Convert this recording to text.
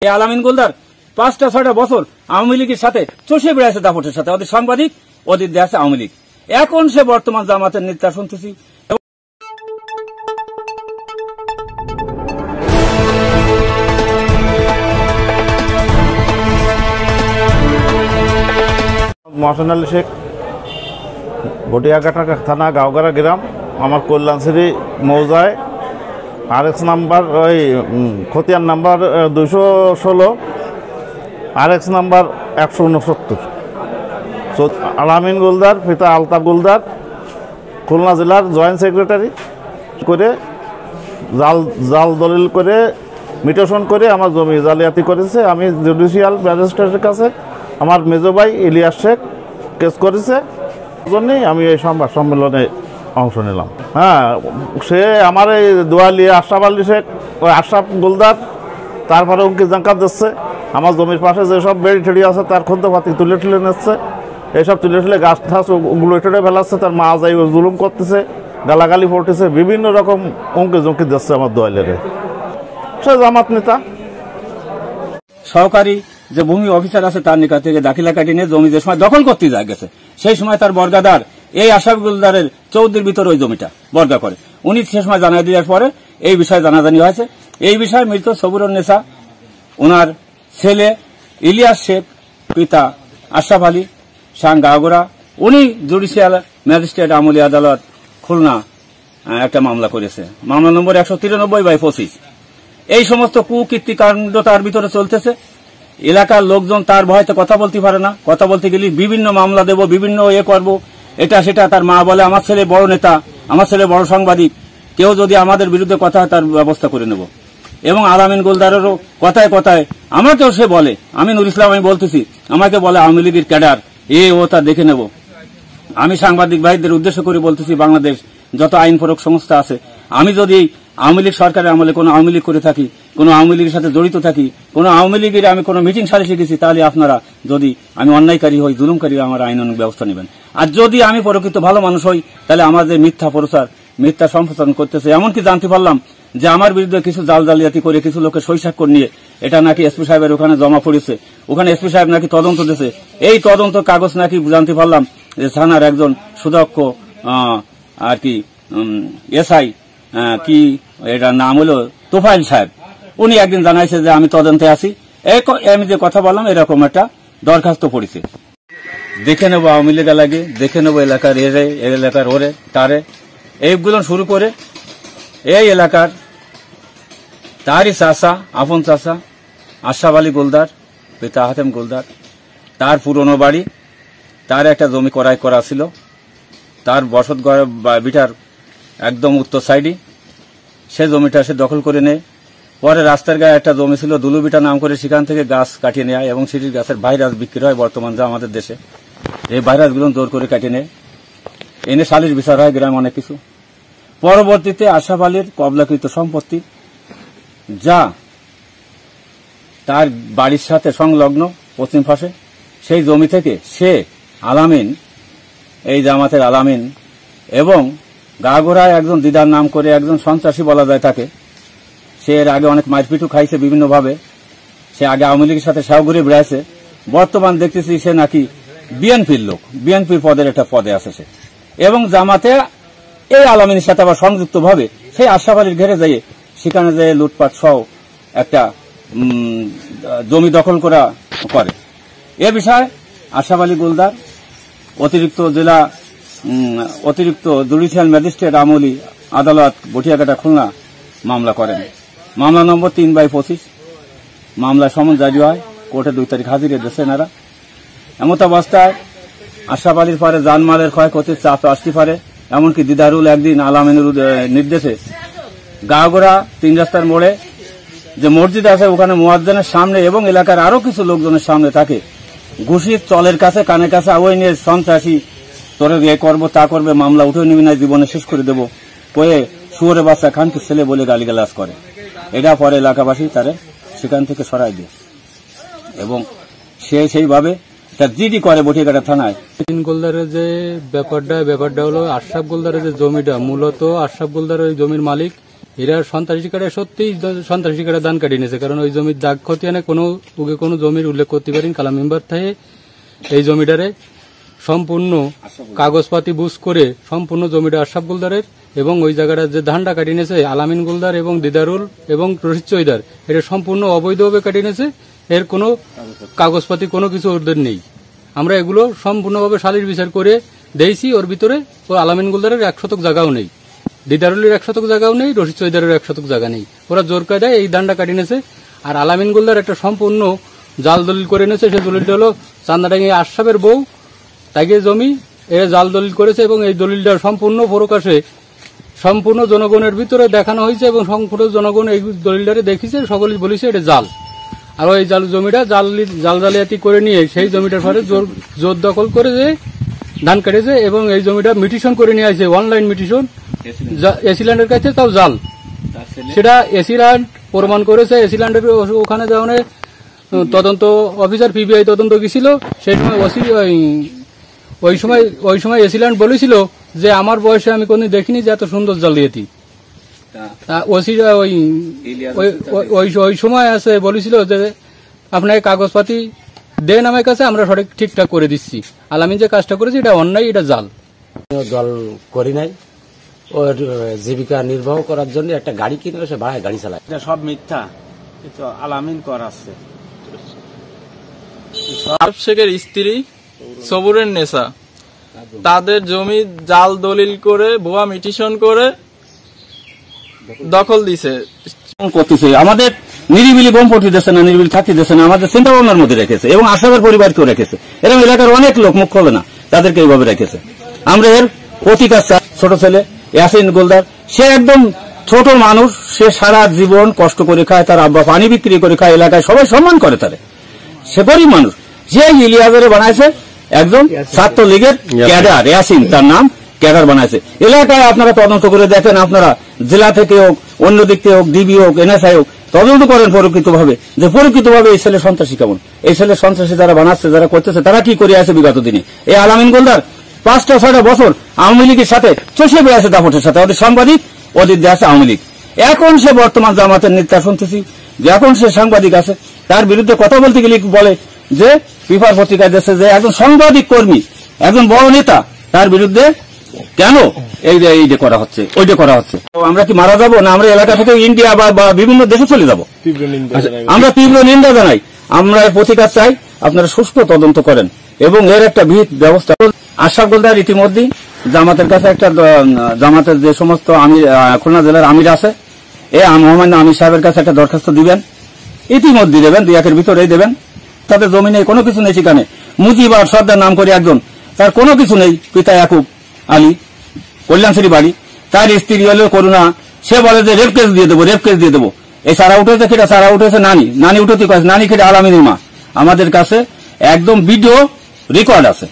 এই আলামিন গোলদার 5-6 বছর আওয়ামী লীগের সাথে চষে বেড়াচ্ছে দাপটের সাথে, ওদের সাংবাদিক, ওদের দেশে আওয়ামী লীগ। এখন সে বর্তমান জামাতের নেতা শুনতেছি। মহসেন আলী শেখ, গটিয়াঘাটা থানা, গাঁওগাড়া গ্রাম। আমার কল্যাণশ্রী মৌজায় RX নাম্বার, ওই খতিয়ান নাম্বার 216, RX নাম্বার 169। আলামিন গোলদার, পিতা আলতাফ গোলদার, খুলনা জেলার জয়েন্ট সেক্রেটারি করে জাল দলিল করে মিটেশন করে আমার জমি জালিয়াতি করেছে। আমি জুডিশিয়াল ম্যাজিস্ট্রেটের কাছে আমার মেজো ভাই ইলিয়াস শেখ কেস করেছে, জন্যই আমি এই সংবাদ সম্মেলনে অংশ নিলাম। হ্যাঁ, সে আমার এই দোয়ালি আশরাফ আলী শেখ, ওই আশরাফ গোলদার, তারপরে উনকি জাঙ্কাত দিচ্ছে। আমার জমির পাশে যেসব বেড়ি ঠেড়ি আছে তার খদ্দপাতি তুলে ঠেলে নিচ্ছে, এইসব তুলে ঠেলে গাছ ঠাস ওগুলো ঠেড়ে ফেলাচ্ছে। তার মা যাই জুলুম করতেছে, গালাগালি পড়তেছে, বিভিন্ন রকম উনকি জঙ্কি দিচ্ছে আমার দোয়ালের। সে জামাত নেতা। সহকারী যে ভূমি অফিসার আছে তার নিকট থেকে দাখিলা কাটি নিয়ে জমি যে সময় দখল করতে যায় গেছে, সেই সময় তার বর্গাদার এই আশরাফ গোলদারের 14 ভিতরে ওই জমিটা বর্গা করে। উনি সে সময় জানাই দেওয়ার পরে এই বিষয়ে জানাজানি হয়েছে। এই বিষয়ে মৃত সবুরুন্নেসা, ওনার ছেলে ইলিয়াস শেখ, পিতা আশরাফ আলী শাহ গাগরা, উনি জুডিশিয়াল ম্যাজিস্ট্রেট আমলি আদালত খুলনা একটা মামলা করেছে, মামলা নম্বর 193/25। এই সমস্ত কুকীর্তিকাণ্ড তার ভিতরে চলতেছে। এলাকার লোকজন তার ভয়তে কথা বলতে পারে না, কথা বলতে গেলে বিভিন্ন মামলা দেব, বিভিন্ন করব, এটা সেটা। তার মা বলে আমার ছেলে বড় নেতা, আমার ছেলে বড় সাংবাদিক, কেউ যদি আমাদের বিরুদ্ধে কথা হয় তার ব্যবস্থা করে নেব। এবং আলামিন গোলদারেরও কথায় কথায় আমাকেও সে বলে, আমি নুর ইসলাম, আমি বলতেছি, আমাকে বলে আওয়ামী লীগের ক্যাডার, ও তা দেখে নেব। আমি সাংবাদিক ভাইদের উদ্দেশ্য করে বলতেছি, বাংলাদেশ যত আইন প্রয়োগ সংস্থা আছে, আমি যদি আওয়ামী লীগ সরকারের আমলে কোনো আওয়ামী লীগ করে থাকি, কোনো আওয়ামী লীগের সাথে জড়িত থাকি, কোনো আওয়ামী লীগের আমি কোনো মিটিং সালিশে গেছি, তাহলে আপনারা যদি আমি অন্যায়কারী হই, জুলুমকারী, আমার আইনানুগ ব্যবস্থা নেবেন। আর যদি আমি প্রকৃত ভালো মানুষ হই, তাহলে আমার যে মিথ্যা প্রচার, মিথ্যা সম্প্রচারণ করতেছে, এমনকি জানতে পারলাম যে আমার বিরুদ্ধে কিছু জালিয়াতি করে কিছু লোকের সই স্বাক্ষর নিয়ে এটা নাকি এসপি সাহেবের ওখানে জমা পড়েছে, ওখানে এসপি সাহেব নাকি তদন্ত দিয়েছে। এই তদন্ত কাগজ নাকি জানতে পারলাম যে থানার একজন সুদক্ষ আর কি এসআই, কি এটার নাম হলো তোফাইল সাহেব, উনি একদিন জানাইছে যে আমি তদন্তে আছি। আমি যে কথা বললাম এরকম একটা দরখাস্ত পড়েছে। দেখে নেবো আওয়ামী লীগ লাগে, দেখে নেবো এলাকার এলাকার ওরে তারে, এইগুলো শুরু করে এই এলাকার তারই চাচা, আপন চাচা আশরাফ আলী গোলদার, পিতা হাতেম গোলদার, তার পুরনো বাড়ি, তার একটা জমি ক্রয় করা ছিল, তার বসত বিটার একদম উত্তর সাইডে সে জমিটা সে দখল করে নেয়। পরে রাস্তার গায়ে একটা জমি ছিল দুলুবিটা নাম করে, সেখান থেকে গাছ কাটিয়ে নেয় এবং সেটির গাছের ভাইরাস বিক্রি হয় বর্তমান যা আমাদের দেশে। এই ভাইরাসগুলো জোর করে কাটিয়ে নেয়, এনে সালিশ বিচার হয় গ্রামে অনেক কিছু। পরবর্তীতে আশরাফ আলীর কবলাকৃত সম্পত্তি যা তার বাড়ির সাথে সংলগ্ন পশ্চিম পাশে, সেই জমি থেকে সে আলামিন, এই জামাতের আলামিন এবং গাগরায় একজন দিদার নাম করে একজন সন্ত্রাসী বলা যায় তাকে, সে এর আগে অনেক মারপিটু খাইছে বিভিন্নভাবে। সে আগে আওয়ামী লীগের সাথে সাহ ঘুরে বেড়াইছে, বর্তমান দেখতেছি সে নাকি বিএনপির লোক, বিএনপির পদের একটা পদে আছে সে। এবং জামাতে এই আলামিনের সাথে আবার সংযুক্ত ভাবে সেই আশরাফ আলীর ঘেরে যাইয়ে সেখানে যে লুটপাট সহ একটা জমি দখল করা করে। এ বিষয়ে আশরাফ আলী গোলদার অতিরিক্ত জুডিশিয়াল ম্যাজিস্ট্রেট আমলি আদালত গটিয়াঘাটা খুলনা মামলা করেন, মামলা নম্বর 3/25। মামলা সমন জারি হয়, কোর্টে 2 তারিখ হাজিরে দিয়েছে এনারা। এমত অবস্থায় আশরাফ আলীর পরে জানমালের ক্ষয়ক্ষতির চাপ আসতে পারে, এমনকি দিদারুল একদিন আলামিনের নির্দেশে গাগরা 3 রাস্তার মোড়ে যে মসজিদ আছে ওখানে মুয়াজ্জিনের সামনে এবং এলাকার আরো কিছু লোকজনের সামনে তাকে ঘুষির চলের কাছে কানের কাছে ওই নিয়ে সন্ত্রাসী, তোরে এ করবো তা করবে, মামলা উঠে নিবি না, জীবনে শেষ করে দেবো কয়ে শুয়োরে বাচ্চা খানকে ছেলে বলে গালিগালাজ করে। এটা পরে এলাকাবাসী তারে সেখান থেকে সরাই দেয় এবং সে সেইভাবে তার জিডি করে বটিয়াঘাটা থানায়। গোলদারের যে ব্যাপারটা হলো আশরাফ গোলদারের যে জমিটা, মূলত আশরাফ গোলদারের ওই জমির মালিক এরা সন্ত্রাসী কার্ডে সত্যিই সন্ত্রাসী কার্ডে দান কাটিয়ে নিয়েছে, কারণ ওই জমির দাগ খতিয়ানে কোনো জমির উল্লেখ করতে পারেন কালাম মেম্বার থেকে এই জমিটারে সম্পূর্ণ কাগজপাতি বুঝ করে সম্পূর্ণ জমিটা আশরাফ গোলদারের, এবং ওই জায়গাটা যে ধানটা কাটিয়ে নিয়েছে আলামিন গোলদার এবং দিদারুল এবং রশিদ চৈদার, এটা সম্পূর্ণ অবৈধভাবে কাটিয়ে নিয়েছে। এর কোনো কাগজপাতি কোনো কিছু ওদের নেই। আমরা এগুলো সম্পূর্ণভাবে সালিশ বিচার করে দিয়েছি। ওর ভিতরে ও আলামিন গোলদারের 1 শতক জায়গাও নেই, দিদারুলের 1 শতক জায়গাও নেই, রশিদ চৈদারের 1 শতক জায়গা নেই। ওরা জোর কায়দায় এই ধানটা কাটিয়ে নিয়েছে। আর আলামিন গোলদার একটা সম্পূর্ণ জাল দলিল করে নিয়েছে। সেই দলিলটা হলো চান্দাডাঙ্গি আশরাফের বউ তাকে জমি এ জাল দলিল করেছে, এবং এই দলিলটা সম্পূর্ণ প্রকাশে সম্পূর্ণ জনগণের ভিতরে দেখানো হয়েছে, এবং সম্পূর্ণ জনগণ এই দলিলটারে দেখিছে, সকলেই বলেছে এটা জাল। আর ওই জাল জমিটা জালিয়াতি করে নিয়ে সেই জমিটার পরে জোর দখল করে যে ধান কেটেছে, এবং এই জমিটা মিটিশন করে নিয়ে আসছে, অনলাইন মিটিশন এসিল্যান্ডের কাছে, তাও জাল। সেটা এসিল্যান্ড প্রমাণ করেছে। এসিল্যান্ডের ওখানে যেমন তদন্ত অফিসার পিবিআই তদন্ত গেছিল, সেই সময় ওই সময় এসিল্যান্ড বলেছিল যে আমার বয়সে আমি কোনদিন দেখিনি যে এত সুন্দর জালিয়াতি। ওই সময় আছে বলেছিল যে আপনাকে কাগজপাতি দেন আমার কাছে, আমরা সঠিক ঠিকঠাক করে দিচ্ছি। আলামিন যে কাজটা করেছে এটা অন্যায়, এটা জাল। দল করি নাই, ওর জীবিকা নির্বাহ করার জন্য একটা গাড়ি কিনে সে ভাড়ায় গাড়ি চালায়। এটা সব মিথ্যা, কিন্তু আলামিন করাচ্ছে। শেখের স্ত্রী সবুরের নেশা তাদের জমি জাল দলিল করে ভুয়া মিটিশন করে দখল দিছে করতেছে। আমাদের নিরিবিলি বোম পড়তে দিচ্ছে না, নিরিবিলি থাকতে দিচ্ছে না, আমাদের চিন্তা ভাবনার মধ্যে রেখেছে, এবং আশরাফের পরিবারকেও রেখেছে। এরকম এলাকার অনেক লোক মুখ খোলে না, তাদেরকে এইভাবে রেখেছে। আমরা এর প্রতিকার চাই। ছোট ছেলে ইয়াসিন গোলদার, সে একদম ছোট মানুষ, সে সারা জীবন কষ্ট করে খায়, তার আব্বা পানি বিক্রি করে খায়, এলাকায় সবাই সম্মান করে তারে। সে গরিব মানুষ, যে ইলিয়াজারে বানাইছে একজন ছাত্রলীগের ক্যাডার, ইয়াসিন তার নাম, ক্যাডার বানাইছে। এলাকায় আপনারা তদন্ত করে দেখেন, আপনারা জেলা থেকে হোক, অন্য দিক থেকে হোক, ডিবি হোক, এনএসআই হোক, তদন্ত করেন পরিকৃতভাবে যে পরিকৃতভাবে এই ছেলে সন্ত্রাসী কেমন, এই ছেলে সন্ত্রাসী যারা বানাচ্ছে, যারা করতেছে, তারা কি করে আছে বিগত দিনে। এই আলামিন গোলদার 5-6 বছর আওয়ামী লীগের সাথে চষে বেড়েছে, দাপটের সাথে, ওদের সাংবাদিক, ওদের দেশে আওয়ামী লীগ। এখন সে বর্তমান জামাতের নেতা শুনতেছি যে এখন সে সাংবাদিক আছে, তার বিরুদ্ধে কথা বলতে গেলে বলে যে পেপার পত্রিকায় দেশে যে একজন সাংবাদিক কর্মী, একজন বড় নেতা, তার বিরুদ্ধে কেন এইটা করা হচ্ছে, ওইটা করা হচ্ছে। আমরা কি মারা যাবো না? আমরা এলাকা থেকে ইন্ডিয়া বা বিভিন্ন দেশে চলে যাবো? আমরা তীব্র নিন্দা জানাই। আমরা প্রতিকার চাই, আপনারা সুষ্ঠু তদন্ত করেন এবং এর একটা বিহিত ব্যবস্থা। আশরাফ গোলদার ইতিমধ্যে জামাতের কাছে একটা, জামাতের যে সমস্ত খুলনা জেলার আমির আছে, মহামান্য আমির সাহেবের কাছে একটা দরখাস্ত দিবেন, ইতিমধ্যে দেবেন, 2 একের ভিতরেই দেবেন। তাদের জমি নেই, কোনো কিছু নেই সেখানে। মুজিব আর সর্দার নাম করে একজন, তার কোনো কিছু নেই। পিতা ইয়াকুব আলী, কল্যাণশ্রী বাড়ি, তার স্ত্রী হলো করুণা, সে বলে যে রেপ কেস দিয়ে দেবো, রেপ কেস দিয়ে দেবো। এই সারা উঠেছে, কেটা সারা উঠেছে নানি উঠতে নানি খেটে আলামিনের মা। আমাদের কাছে একদম ভিডিও রেকর্ড আছে।